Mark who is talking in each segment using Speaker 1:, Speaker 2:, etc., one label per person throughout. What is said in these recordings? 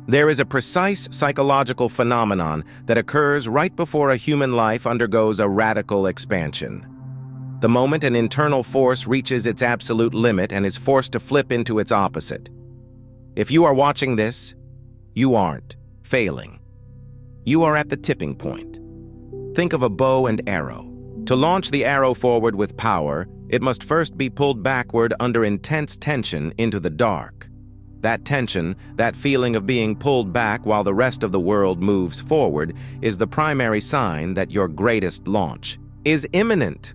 Speaker 1: There is a precise psychological phenomenon that occurs right before a human life undergoes a radical expansion. The moment an internal force reaches its absolute limit and is forced to flip into its opposite. If you are watching this, you aren't failing. You are at the tipping point. Think of a bow and arrow. To launch the arrow forward with power, it must first be pulled backward under intense tension into the dark. That tension, that feeling of being pulled back while the rest of the world moves forward, is the primary sign that your greatest launch is imminent.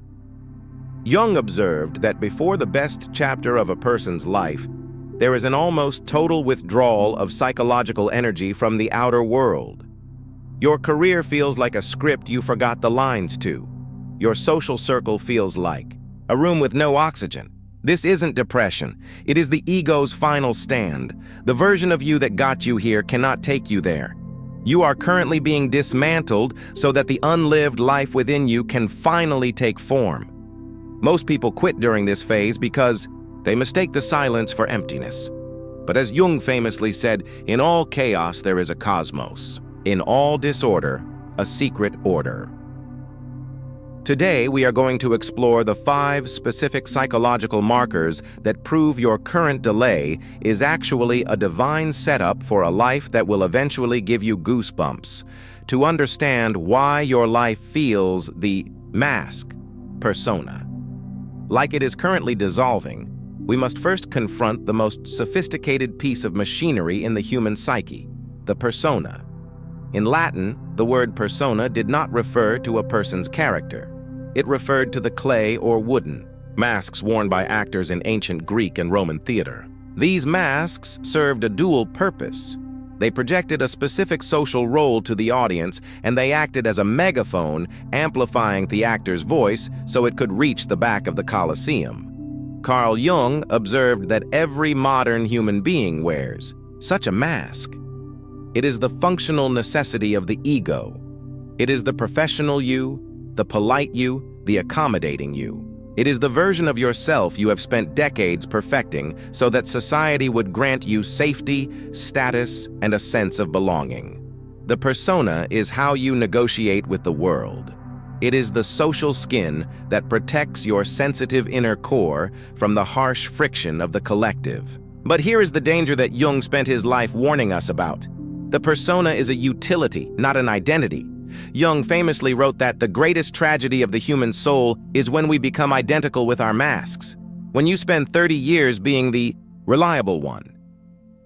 Speaker 1: Jung observed that before the best chapter of a person's life, there is an almost total withdrawal of psychological energy from the outer world. Your career feels like a script you forgot the lines to. Your social circle feels like a room with no oxygen. This isn't depression. It is the ego's final stand. The version of you that got you here cannot take you there. You are currently being dismantled so that the unlived life within you can finally take form. Most people quit during this phase because they mistake the silence for emptiness. But as Jung famously said, in all chaos there is a cosmos. In all disorder, a secret order. Today, we are going to explore the 5 specific psychological markers that prove your current delay is actually a divine setup for a life that will eventually give you goosebumps. To understand why your life feels the mask, persona, like it is currently dissolving, we must first confront the most sophisticated piece of machinery in the human psyche, the persona. In Latin, the word persona did not refer to a person's character. It referred to the clay or wooden masks worn by actors in ancient Greek and Roman theater. These masks served a dual purpose. They projected a specific social role to the audience, and they acted as a megaphone, amplifying the actor's voice so it could reach the back of the Colosseum. Carl Jung observed that every modern human being wears such a mask. It is the functional necessity of the ego. It is the professional you, the polite you, the accommodating you. It is the version of yourself you have spent decades perfecting so that society would grant you safety, status, and a sense of belonging. The persona is how you negotiate with the world. It is the social skin that protects your sensitive inner core from the harsh friction of the collective. But here is the danger that Jung spent his life warning us about. The persona is a utility, not an identity. Jung famously wrote that the greatest tragedy of the human soul is when we become identical with our masks. When you spend 30 years being the reliable one,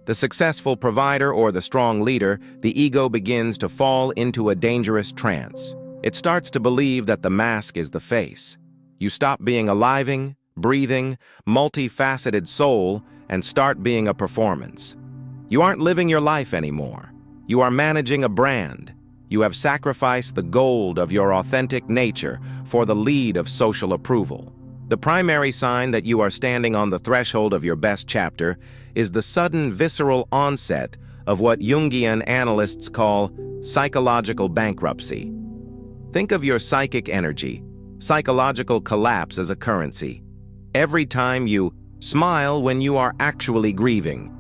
Speaker 1: the successful provider or the strong leader, the ego begins to fall into a dangerous trance. It starts to believe that the mask is the face. You stop being a living, breathing, multifaceted soul and start being a performance. You aren't living your life anymore. You are managing a brand. You have sacrificed the gold of your authentic nature for the lead of social approval. The primary sign that you are standing on the threshold of your best chapter is the sudden visceral onset of what Jungian analysts call psychological bankruptcy. Think of your psychic energy, psychological collapse as a currency. Every time you smile when you are actually grieving,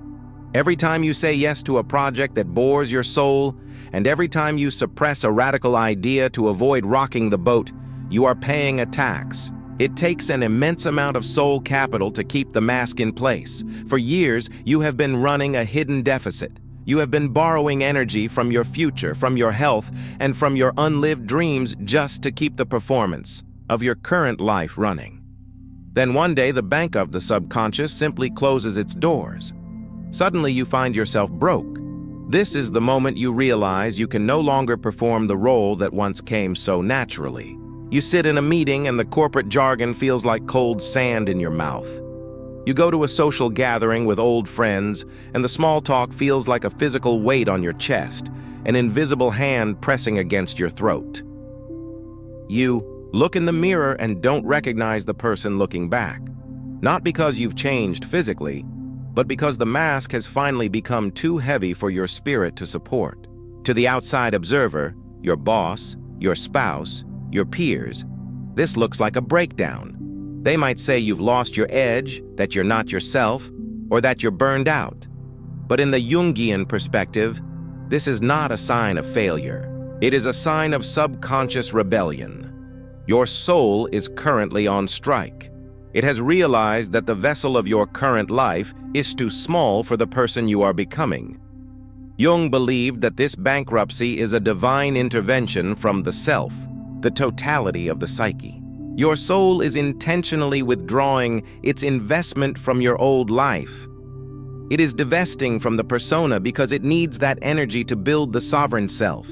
Speaker 1: every time you say yes to a project that bores your soul, and every time you suppress a radical idea to avoid rocking the boat, you are paying a tax. It takes an immense amount of soul capital to keep the mask in place. For years, you have been running a hidden deficit. You have been borrowing energy from your future, from your health, and from your unlived dreams just to keep the performance of your current life running. Then one day, the bank of the subconscious simply closes its doors. Suddenly, you find yourself broke. This is the moment you realize you can no longer perform the role that once came so naturally. You sit in a meeting and the corporate jargon feels like cold sand in your mouth. You go to a social gathering with old friends, and the small talk feels like a physical weight on your chest, an invisible hand pressing against your throat. You look in the mirror and don't recognize the person looking back. Not because you've changed physically, but because the mask has finally become too heavy for your spirit to support. To the outside observer, your boss, your spouse, your peers, this looks like a breakdown. They might say you've lost your edge, that you're not yourself, or that you're burned out. But in the Jungian perspective, this is not a sign of failure. It is a sign of subconscious rebellion. Your soul is currently on strike. It has realized that the vessel of your current life is too small for the person you are becoming. Jung believed that this bankruptcy is a divine intervention from the self, the totality of the psyche. Your soul is intentionally withdrawing its investment from your old life. It is divesting from the persona because it needs that energy to build the sovereign self.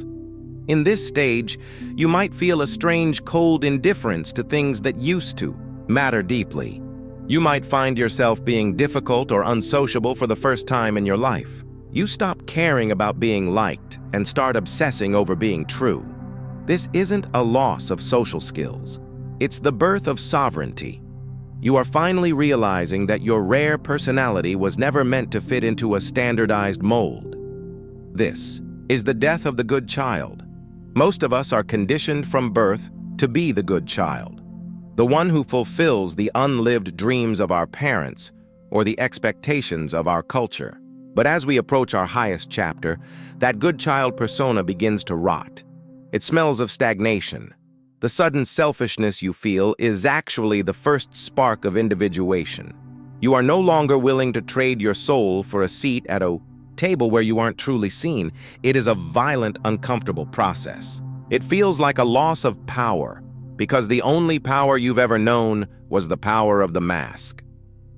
Speaker 1: In this stage, you might feel a strange cold indifference to things that used to matter deeply. You might find yourself being difficult or unsociable for the first time in your life. You stop caring about being liked and start obsessing over being true. This isn't a loss of social skills. It's the birth of sovereignty. You are finally realizing that your rare personality was never meant to fit into a standardized mold. This is the death of the good child. Most of us are conditioned from birth to be the good child, the one who fulfills the unlived dreams of our parents or the expectations of our culture. But as we approach our highest chapter, that good child persona begins to rot. It smells of stagnation. The sudden selfishness you feel is actually the first spark of individuation. You are no longer willing to trade your soul for a seat at a table where you aren't truly seen. It is a violent, uncomfortable process. It feels like a loss of power, because the only power you've ever known was the power of the mask.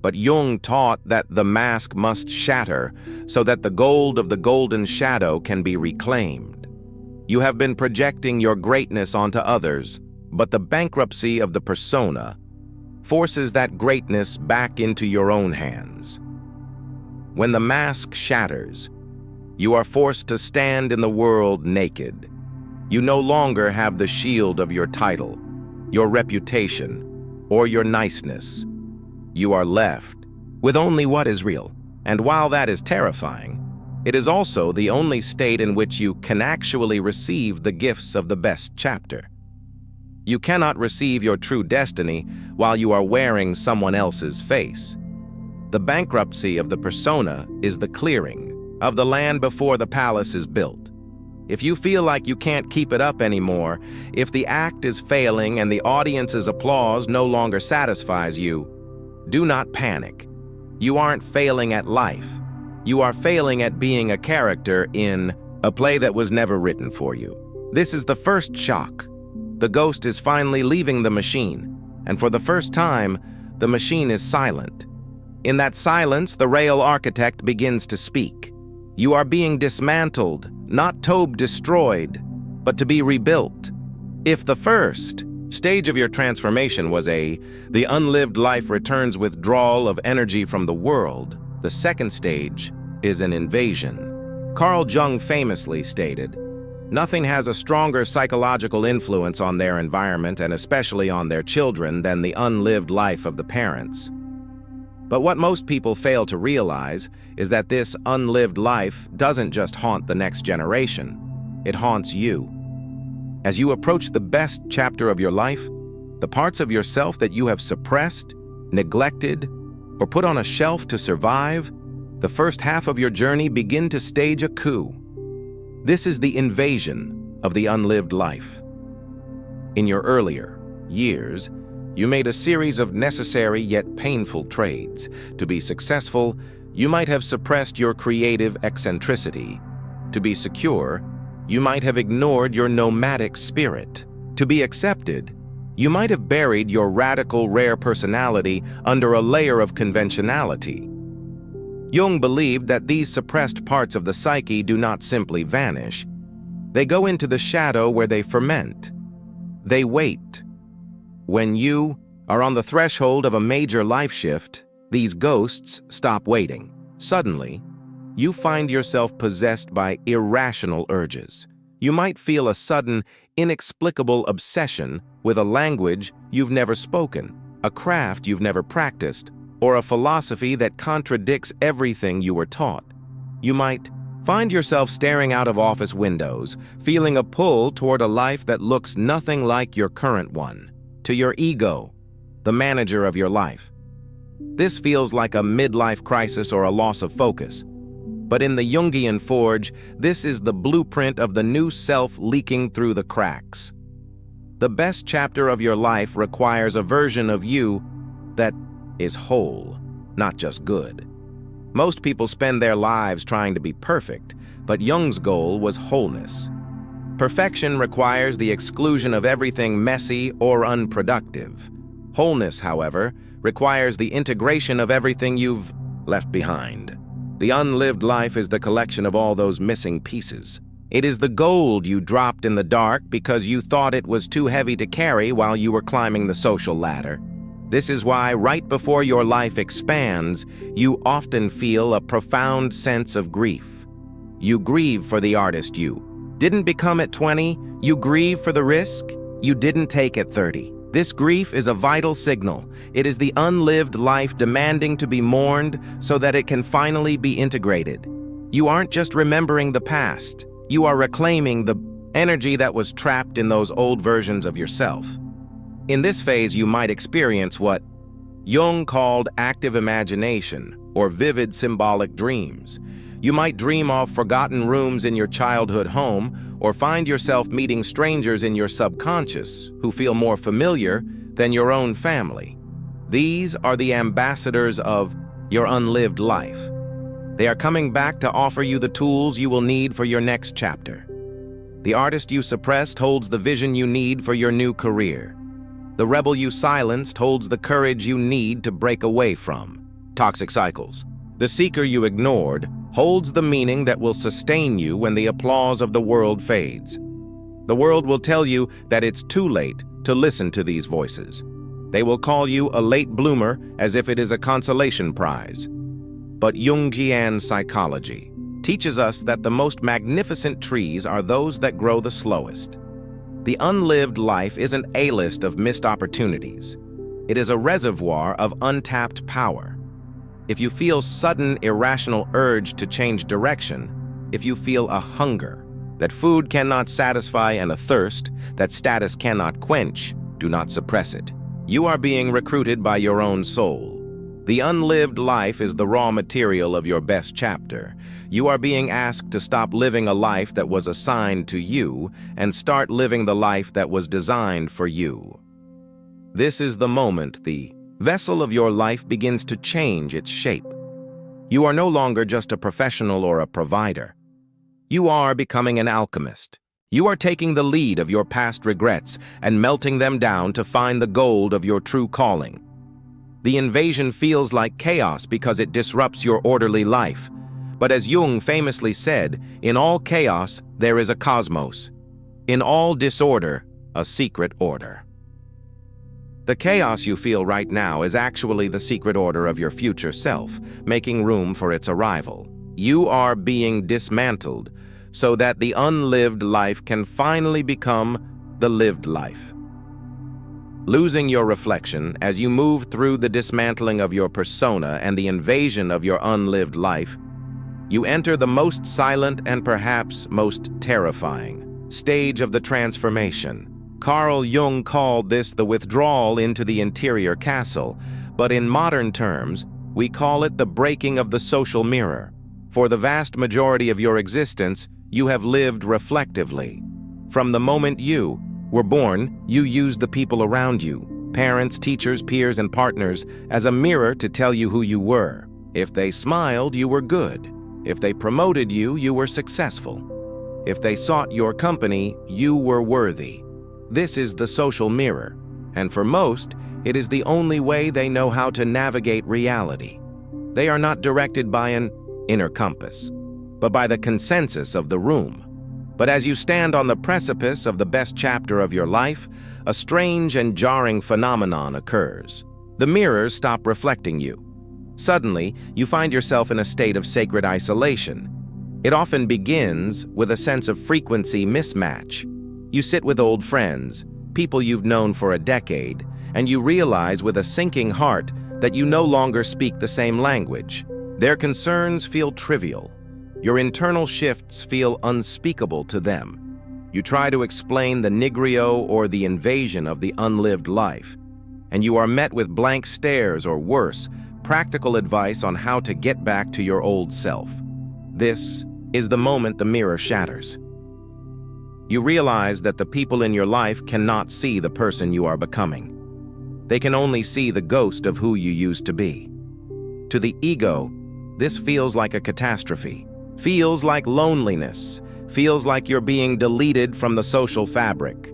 Speaker 1: But Jung taught that the mask must shatter so that the gold of the golden shadow can be reclaimed. You have been projecting your greatness onto others, but the bankruptcy of the persona forces that greatness back into your own hands. When the mask shatters, you are forced to stand in the world naked. You no longer have the shield of your title, your reputation, or your niceness. You are left with only what is real, and while that is terrifying, it is also the only state in which you can actually receive the gifts of the best chapter. You cannot receive your true destiny while you are wearing someone else's face. The bankruptcy of the persona is the clearing of the land before the palace is built. If you feel like you can't keep it up anymore, if the act is failing and the audience's applause no longer satisfies you, do not panic. You aren't failing at life. You are failing at being a character in a play that was never written for you. This is the first shock. The ghost is finally leaving the machine, and for the first time, the machine is silent. In that silence, the rail architect begins to speak. You are being dismantled, not destroyed, but to be rebuilt. If the first stage of your transformation was the unlived life returns withdrawal of energy from the world, the second stage is an invasion. Carl Jung famously stated, "Nothing has a stronger psychological influence on their environment and especially on their children than the unlived life of the parents." But what most people fail to realize is that this unlived life doesn't just haunt the next generation, it haunts you. As you approach the best chapter of your life, the parts of yourself that you have suppressed, neglected, or put on a shelf to survive, the first half of your journey begin to stage a coup. This is the invasion of the unlived life. In your earlier years, you made a series of necessary yet painful trades. To be successful, you might have suppressed your creative eccentricity. To be secure, you might have ignored your nomadic spirit. To be accepted, you might have buried your radical, rare personality under a layer of conventionality. Jung believed that these suppressed parts of the psyche do not simply vanish. They go into the shadow where they ferment. They wait. When you are on the threshold of a major life shift, these ghosts stop waiting. Suddenly, you find yourself possessed by irrational urges. You might feel a sudden, inexplicable obsession with a language you've never spoken, a craft you've never practiced, or a philosophy that contradicts everything you were taught. You might find yourself staring out of office windows, feeling a pull toward a life that looks nothing like your current one, to your ego, the manager of your life. This feels like a midlife crisis or a loss of focus. But in the Jungian forge, this is the blueprint of the new self leaking through the cracks. The best chapter of your life requires a version of you that is whole, not just good. Most people spend their lives trying to be perfect, but Jung's goal was wholeness. Perfection requires the exclusion of everything messy or unproductive. Wholeness, however, requires the integration of everything you've left behind. The unlived life is the collection of all those missing pieces. It is the gold you dropped in the dark because you thought it was too heavy to carry while you were climbing the social ladder. This is why, right before your life expands, you often feel a profound sense of grief. You grieve for the artist you didn't become at 20. You grieve for the risk you didn't take at 30. This grief is a vital signal. It is the unlived life demanding to be mourned so that it can finally be integrated. You aren't just remembering the past. You are reclaiming the energy that was trapped in those old versions of yourself. In this phase, you might experience what Jung called active imagination or vivid symbolic dreams. You might dream of forgotten rooms in your childhood home or find yourself meeting strangers in your subconscious who feel more familiar than your own family. These are the ambassadors of your unlived life. They are coming back to offer you the tools you will need for your next chapter. The artist you suppressed holds the vision you need for your new career. The rebel you silenced holds the courage you need to break away from toxic cycles. The seeker you ignored holds the meaning that will sustain you when the applause of the world fades. The world will tell you that it's too late to listen to these voices. They will call you a late bloomer as if it is a consolation prize. But Jungian psychology teaches us that the most magnificent trees are those that grow the slowest. The unlived life isn't a list of missed opportunities. It is a reservoir of untapped power. If you feel sudden, irrational urge to change direction, if you feel a hunger that food cannot satisfy and a thirst that status cannot quench, do not suppress it. You are being recruited by your own soul. The unlived life is the raw material of your best chapter. You are being asked to stop living a life that was assigned to you and start living the life that was designed for you. This is the moment the vessel of your life begins to change its shape. You are no longer just a professional or a provider. You are becoming an alchemist. You are taking the lead of your past regrets and melting them down to find the gold of your true calling. The invasion feels like chaos because it disrupts your orderly life. But as Jung famously said, in all chaos, there is a cosmos. In all disorder, a secret order. The chaos you feel right now is actually the secret order of your future self, making room for its arrival. You are being dismantled so that the unlived life can finally become the lived life. Losing your reflection as you move through the dismantling of your persona and the invasion of your unlived life, you enter the most silent and perhaps most terrifying stage of the transformation. Carl Jung called this the withdrawal into the interior castle, but in modern terms, we call it the breaking of the social mirror. For the vast majority of your existence, you have lived reflectively. From the moment you were born, you used the people around you, parents, teachers, peers, and partners, as a mirror to tell you who you were. If they smiled, you were good. If they promoted you, you were successful. If they sought your company, you were worthy. This is the social mirror, and for most, it is the only way they know how to navigate reality. They are not directed by an inner compass, but by the consensus of the room. But as you stand on the precipice of the best chapter of your life, a strange and jarring phenomenon occurs. The mirrors stop reflecting you. Suddenly, you find yourself in a state of sacred isolation. It often begins with a sense of frequency mismatch. You sit with old friends, people you've known for a decade, and you realize with a sinking heart that you no longer speak the same language. Their concerns feel trivial. Your internal shifts feel unspeakable to them. You try to explain the nigrio or the invasion of the unlived life, and you are met with blank stares or worse, practical advice on how to get back to your old self. This is the moment the mirror shatters. You realize that the people in your life cannot see the person you are becoming. They can only see the ghost of who you used to be. To the ego, this feels like a catastrophe, feels like loneliness, feels like you're being deleted from the social fabric.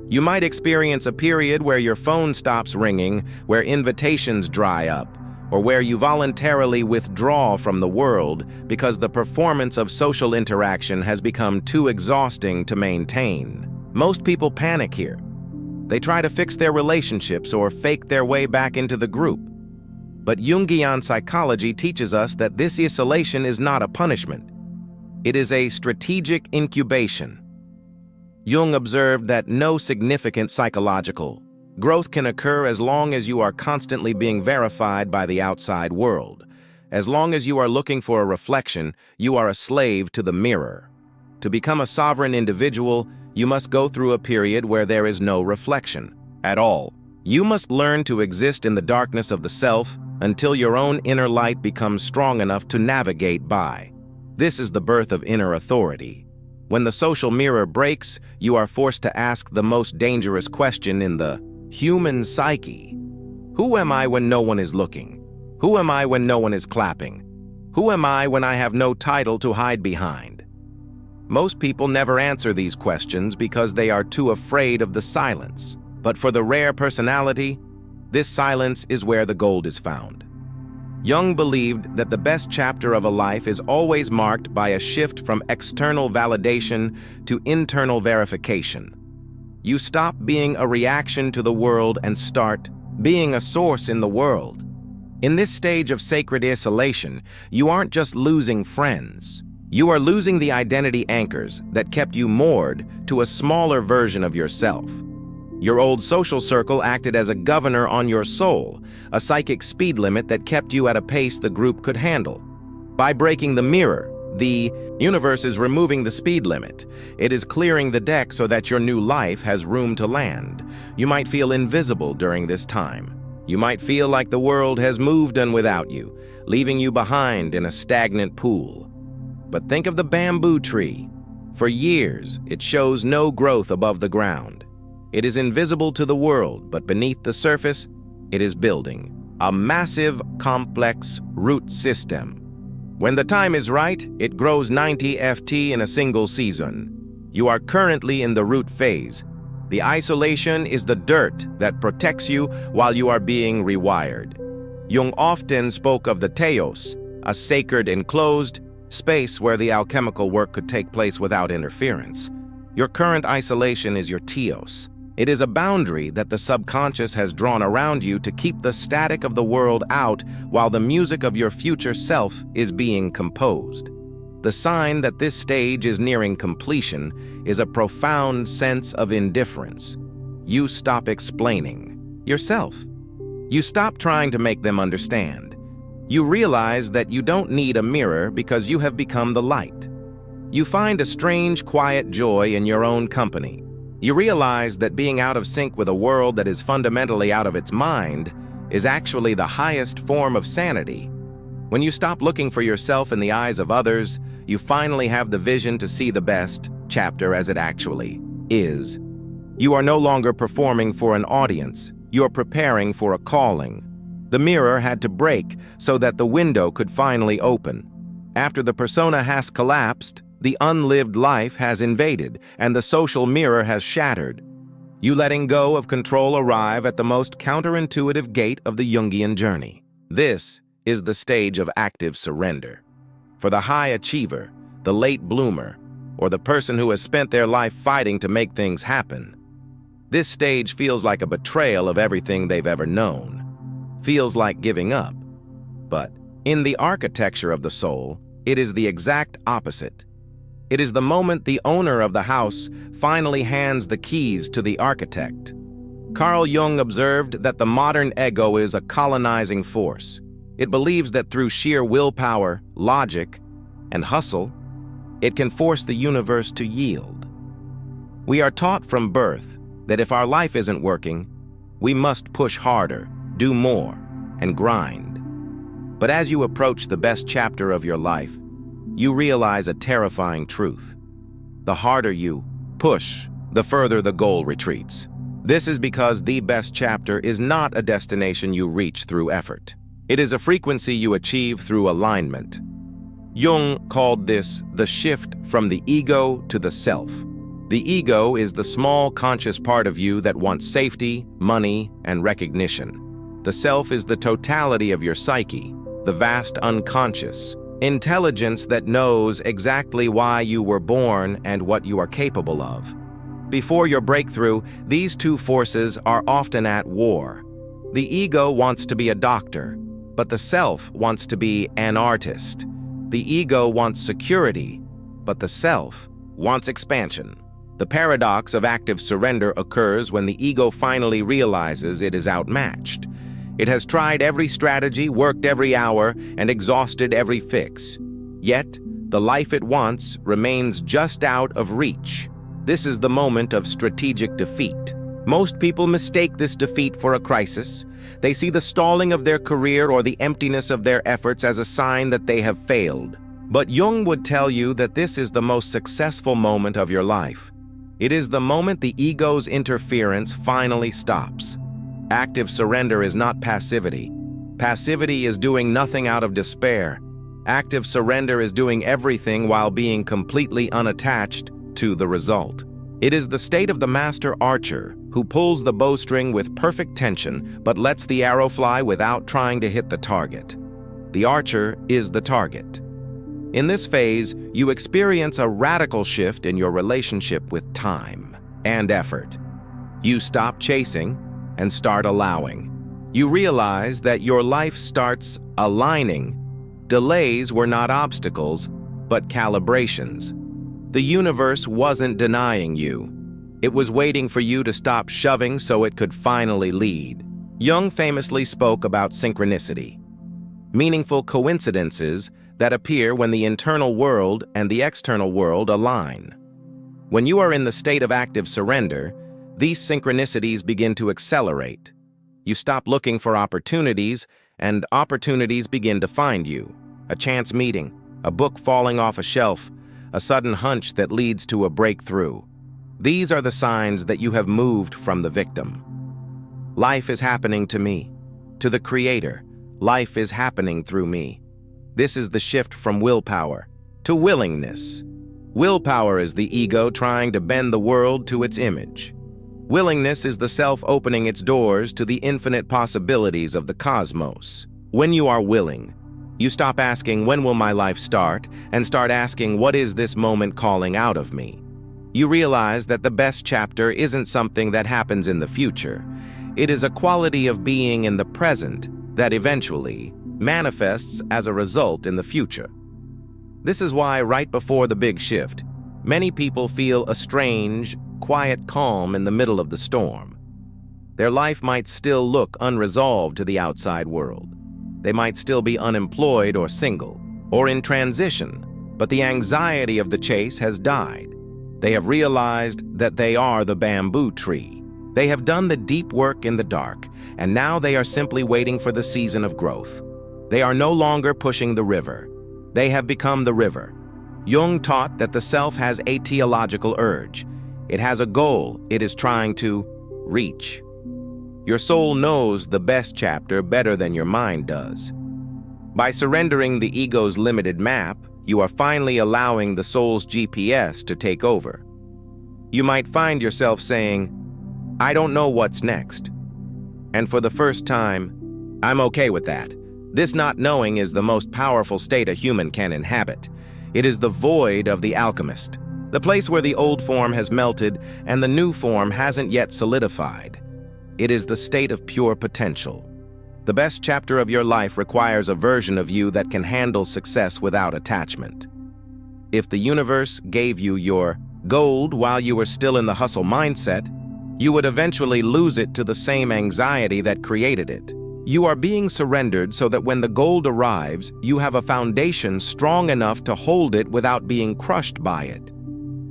Speaker 1: You might experience a period where your phone stops ringing, where invitations dry up, or where you voluntarily withdraw from the world because the performance of social interaction has become too exhausting to maintain. Most people panic here. They try to fix their relationships or fake their way back into the group. But Jungian psychology teaches us that this isolation is not a punishment. It is a strategic incubation. Jung observed that no significant psychological growth can occur as long as you are constantly being verified by the outside world. As long as you are looking for a reflection, you are a slave to the mirror. To become a sovereign individual, you must go through a period where there is no reflection at all. You must learn to exist in the darkness of the self until your own inner light becomes strong enough to navigate by. This is the birth of inner authority. When the social mirror breaks, you are forced to ask the most dangerous question in the human psyche. Who am I when no one is looking? Who am I when no one is clapping? Who am I when I have no title to hide behind? Most people never answer these questions because they are too afraid of the silence. But for the rare personality, this silence is where the gold is found. Jung believed that the best chapter of a life is always marked by a shift from external validation to internal verification. You stop being a reaction to the world and start being a source in the world. In this stage of sacred isolation, you aren't just losing friends. You are losing the identity anchors that kept you moored to a smaller version of yourself. Your old social circle acted as a governor on your soul, a psychic speed limit that kept you at a pace the group could handle. By breaking the mirror, the universe is removing the speed limit. It is clearing the deck so that your new life has room to land. You might feel invisible during this time. You might feel like the world has moved on without you, leaving you behind in a stagnant pool. But think of the bamboo tree. For years, it shows no growth above the ground. It is invisible to the world, but beneath the surface, it is building a massive, complex root system. When the time is right, it grows 90 ft in a single season. You are currently in the root phase. The isolation is the dirt that protects you while you are being rewired. Jung often spoke of the teos, a sacred enclosed space where the alchemical work could take place without interference. Your current isolation is your teos. It is a boundary that the subconscious has drawn around you to keep the static of the world out while the music of your future self is being composed. The sign that this stage is nearing completion is a profound sense of indifference. You stop explaining yourself. You stop trying to make them understand. You realize that you don't need a mirror because you have become the light. You find a strange, quiet joy in your own company. You realize that being out of sync with a world that is fundamentally out of its mind is actually the highest form of sanity. When you stop looking for yourself in the eyes of others, you finally have the vision to see the best chapter as it actually is. You are no longer performing for an audience. You are preparing for a calling. The mirror had to break so that the window could finally open. After the persona has collapsed, the unlived life has invaded, and the social mirror has shattered. You letting go of control arrive at the most counterintuitive gate of the Jungian journey. This is the stage of active surrender. For the high achiever, the late bloomer, or the person who has spent their life fighting to make things happen, this stage feels like a betrayal of everything they've ever known. Feels like giving up. But in the architecture of the soul, it is the exact opposite. It is the moment the owner of the house finally hands the keys to the architect. Carl Jung observed that the modern ego is a colonizing force. It believes that through sheer willpower, logic, and hustle, it can force the universe to yield. We are taught from birth that if our life isn't working, we must push harder, do more, and grind. But as you approach the best chapter of your life, you realize a terrifying truth. The harder you push, the further the goal retreats. This is because the best chapter is not a destination you reach through effort. It is a frequency you achieve through alignment. Jung called this the shift from the ego to the self. The ego is the small conscious part of you that wants safety, money, and recognition. The self is the totality of your psyche, the vast unconscious, intelligence that knows exactly why you were born and what you are capable of. Before your breakthrough, these two forces are often at war. The ego wants to be a doctor, but the self wants to be an artist. The ego wants security, but the self wants expansion. The paradox of active surrender occurs when the ego finally realizes it is outmatched. It has tried every strategy, worked every hour, and exhausted every fix. Yet, the life it wants remains just out of reach. This is the moment of strategic defeat. Most people mistake this defeat for a crisis. They see the stalling of their career or the emptiness of their efforts as a sign that they have failed. But Jung would tell you that this is the most successful moment of your life. It is the moment the ego's interference finally stops. Active surrender is not passivity. Passivity is doing nothing out of despair. Active surrender is doing everything while being completely unattached to the result. It is the state of the master archer who pulls the bowstring with perfect tension but lets the arrow fly without trying to hit the target. The archer is the target. In this phase, you experience a radical shift in your relationship with time and effort. You stop chasing and start allowing. You realize that your life starts aligning. Delays were not obstacles, but calibrations. The universe wasn't denying you. It was waiting for you to stop shoving so it could finally lead. Jung famously spoke about synchronicity, meaningful coincidences that appear when the internal world and the external world align. When you are in the state of active surrender, these synchronicities begin to accelerate. You stop looking for opportunities, and opportunities begin to find you. A chance meeting, a book falling off a shelf, a sudden hunch that leads to a breakthrough. These are the signs that you have moved from the victim. Life is happening to me. To the Creator, life is happening through me. This is the shift from willpower to willingness. Willpower is the ego trying to bend the world to its image. Willingness is the self opening its doors to the infinite possibilities of the cosmos. When you are willing, you stop asking, when will my life start, and start asking, what is this moment calling out of me? You realize that the best chapter isn't something that happens in the future. It is a quality of being in the present that eventually manifests as a result in the future. This is why right before the big shift, many people feel a strange, quiet calm in the middle of the storm. Their life might still look unresolved to the outside world. They might still be unemployed or single, or in transition, but the anxiety of the chase has died. They have realized that they are the bamboo tree. They have done the deep work in the dark, and now they are simply waiting for the season of growth. They are no longer pushing the river. They have become the river. Jung taught that the self has a teleological urge. It has a goal it is trying to reach. Your soul knows the best chapter better than your mind does. By surrendering the ego's limited map, you are finally allowing the soul's GPS to take over. You might find yourself saying, I don't know what's next. And for the first time, I'm okay with that. This not knowing is the most powerful state a human can inhabit. It is the void of the alchemist, the place where the old form has melted and the new form hasn't yet solidified. It is the state of pure potential. The best chapter of your life requires a version of you that can handle success without attachment. If the universe gave you your gold while you were still in the hustle mindset, you would eventually lose it to the same anxiety that created it. You are being surrendered so that when the gold arrives, you have a foundation strong enough to hold it without being crushed by it.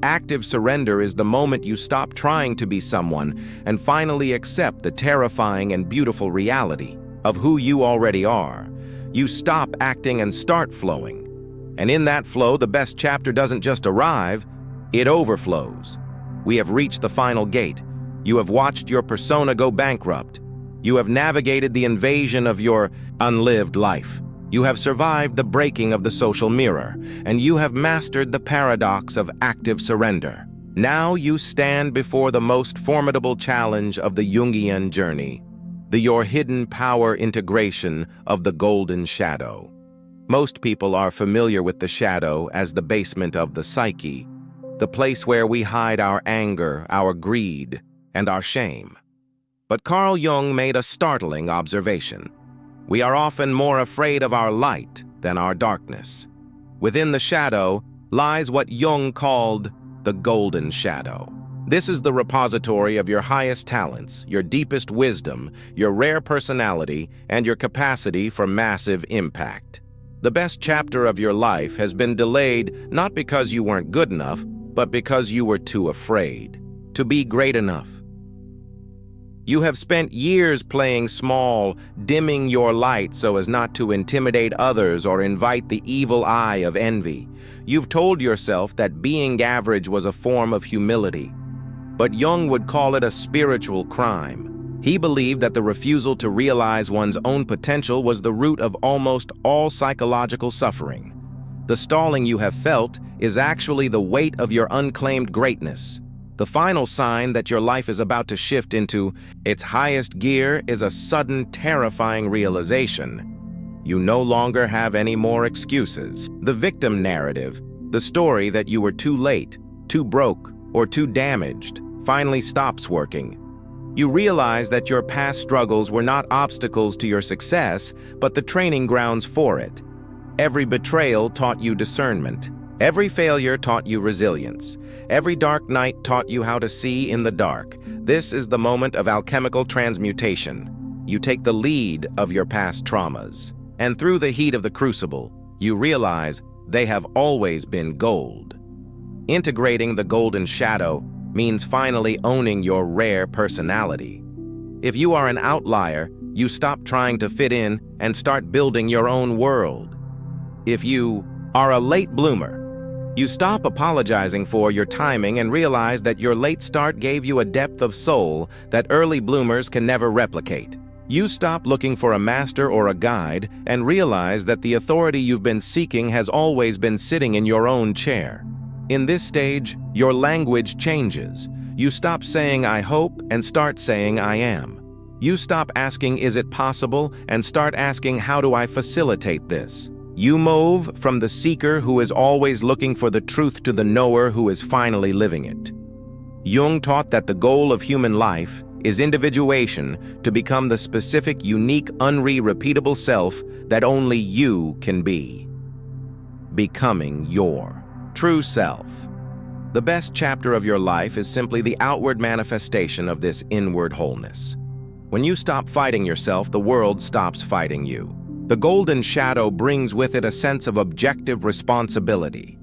Speaker 1: Active surrender is the moment you stop trying to be someone and finally accept the terrifying and beautiful reality of who you already are. You stop acting and start flowing. And in that flow, the best chapter doesn't just arrive, it overflows. We have reached the final gate. You have watched your persona go bankrupt. You have navigated the invasion of your unlived life. You have survived the breaking of the social mirror, and you have mastered the paradox of active surrender. Now you stand before the most formidable challenge of the Jungian journey, your hidden power integration of the golden shadow. Most people are familiar with the shadow as the basement of the psyche, the place where we hide our anger, our greed, and our shame. But Carl Jung made a startling observation. We are often more afraid of our light than our darkness. Within the shadow lies what Jung called the golden shadow. This is the repository of your highest talents, your deepest wisdom, your rare personality, and your capacity for massive impact. The best chapter of your life has been delayed not because you weren't good enough, but because you were too afraid to be great enough. You have spent years playing small, dimming your light so as not to intimidate others or invite the evil eye of envy. You've told yourself that being average was a form of humility, but Jung would call it a spiritual crime. He believed that the refusal to realize one's own potential was the root of almost all psychological suffering. The stalling you have felt is actually the weight of your unclaimed greatness. The final sign that your life is about to shift into its highest gear is a sudden, terrifying realization. You no longer have any more excuses. The victim narrative, the story that you were too late, too broke, or too damaged, finally stops working. You realize that your past struggles were not obstacles to your success, but the training grounds for it. Every betrayal taught you discernment. Every failure taught you resilience. Every dark night taught you how to see in the dark. This is the moment of alchemical transmutation. You take the lead of your past traumas, and through the heat of the crucible, you realize they have always been gold. Integrating the golden shadow means finally owning your rare personality. If you are an outlier, you stop trying to fit in and start building your own world. If you are a late bloomer, you stop apologizing for your timing and realize that your late start gave you a depth of soul that early bloomers can never replicate. You stop looking for a master or a guide and realize that the authority you've been seeking has always been sitting in your own chair. In this stage, your language changes. You stop saying "I hope" and start saying "I am." You stop asking "Is it possible?" and start asking "How do I facilitate this?" You move from the seeker who is always looking for the truth to the knower who is finally living it. Jung taught that the goal of human life is individuation to become the specific, unique, unrepeatable self that only you can be. Becoming your true self. The best chapter of your life is simply the outward manifestation of this inward wholeness. When you stop fighting yourself, the world stops fighting you. The golden shadow brings with it a sense of objective responsibility.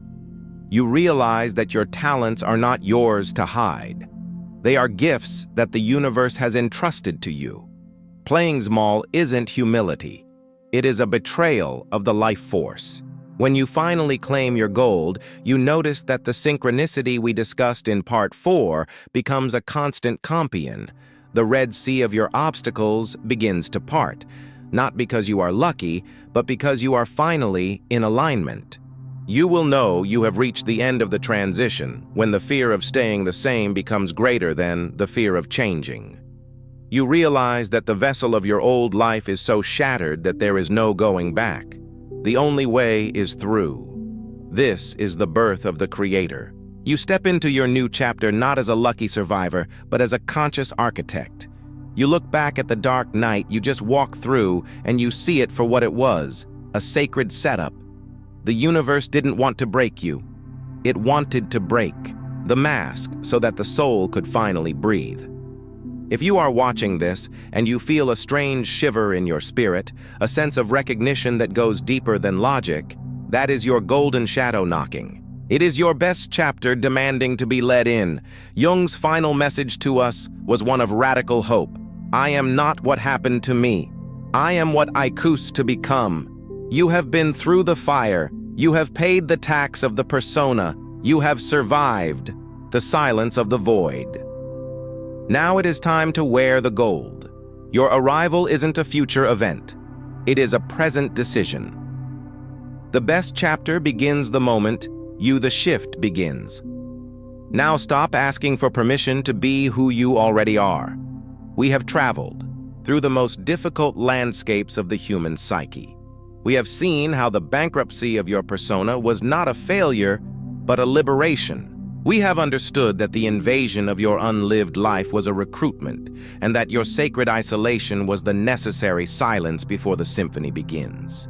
Speaker 1: You realize that your talents are not yours to hide. They are gifts that the universe has entrusted to you. Playing small isn't humility. It is a betrayal of the life force. When you finally claim your gold, you notice that the synchronicity we discussed in Part 4 becomes a constant companion. The Red Sea of your obstacles begins to part. Not because you are lucky, but because you are finally in alignment. You will know you have reached the end of the transition when the fear of staying the same becomes greater than the fear of changing. You realize that the vessel of your old life is so shattered that there is no going back. The only way is through. This is the birth of the Creator. You step into your new chapter not as a lucky survivor, but as a conscious architect. You look back at the dark night you just walked through and you see it for what it was, a sacred setup. The universe didn't want to break you. It wanted to break the mask so that the soul could finally breathe. If you are watching this and you feel a strange shiver in your spirit, a sense of recognition that goes deeper than logic, that is your golden shadow knocking. It is your best chapter demanding to be let in. Jung's final message to us was one of radical hope. I am not what happened to me. I am what I choose to become. You have been through the fire. You have paid the tax of the persona. You have survived the silence of the void. Now it is time to wear the gold. Your arrival isn't a future event. It is a present decision. The best chapter begins the moment the shift begins. Now stop asking for permission to be who you already are. We have traveled through the most difficult landscapes of the human psyche. We have seen how the bankruptcy of your persona was not a failure, but a liberation. We have understood that the invasion of your unlived life was a recruitment, and that your sacred isolation was the necessary silence before the symphony begins.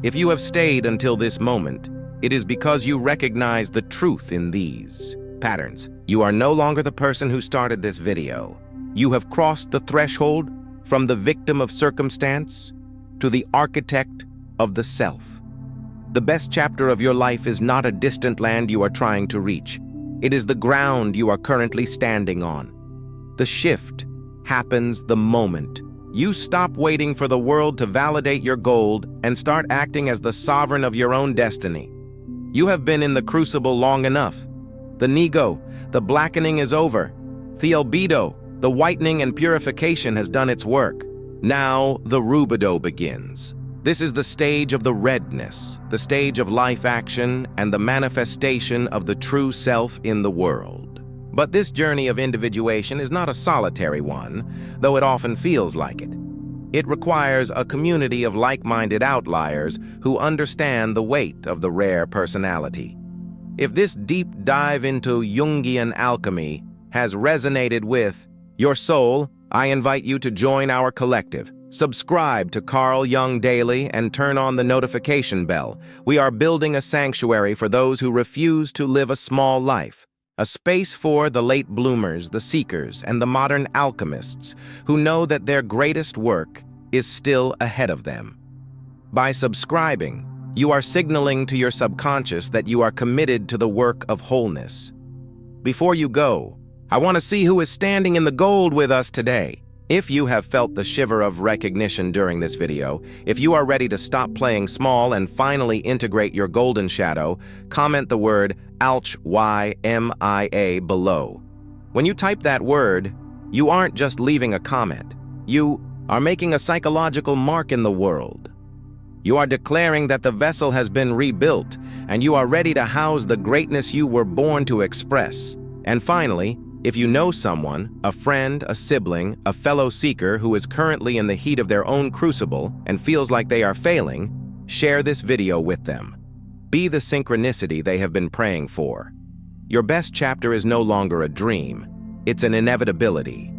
Speaker 1: If you have stayed until this moment, it is because you recognize the truth in these patterns. You are no longer the person who started this video. You have crossed the threshold from the victim of circumstance to the architect of the self. The best chapter of your life is not a distant land you are trying to reach. It is the ground you are currently standing on. The shift happens the moment you stop waiting for the world to validate your gold and start acting as the sovereign of your own destiny. You have been in the crucible long enough. The nego, the blackening is over. The albedo, the whitening and purification has done its work. Now the rubido begins. This is the stage of the redness, the stage of life action, and the manifestation of the true self in the world. But this journey of individuation is not a solitary one, though it often feels like it. It requires a community of like-minded outliers who understand the weight of the rare personality. If this deep dive into Jungian alchemy has resonated with your soul, I invite you to join our collective. Subscribe to Carl Jung Daily and turn on the notification bell. We are building a sanctuary for those who refuse to live a small life, a space for the late bloomers, the seekers, and the modern alchemists who know that their greatest work is still ahead of them. By subscribing, you are signaling to your subconscious that you are committed to the work of wholeness. Before you go, I want to see who is standing in the gold with us today. If you have felt the shiver of recognition during this video, if you are ready to stop playing small and finally integrate your golden shadow, comment the word ALCHYMIA below. When you type that word, you aren't just leaving a comment. You are making a psychological mark in the world. You are declaring that the vessel has been rebuilt, and you are ready to house the greatness you were born to express. And finally, if you know someone, a friend, a sibling, a fellow seeker who is currently in the heat of their own crucible and feels like they are failing, share this video with them. Be the synchronicity they have been praying for. Your best chapter is no longer a dream. It's an inevitability.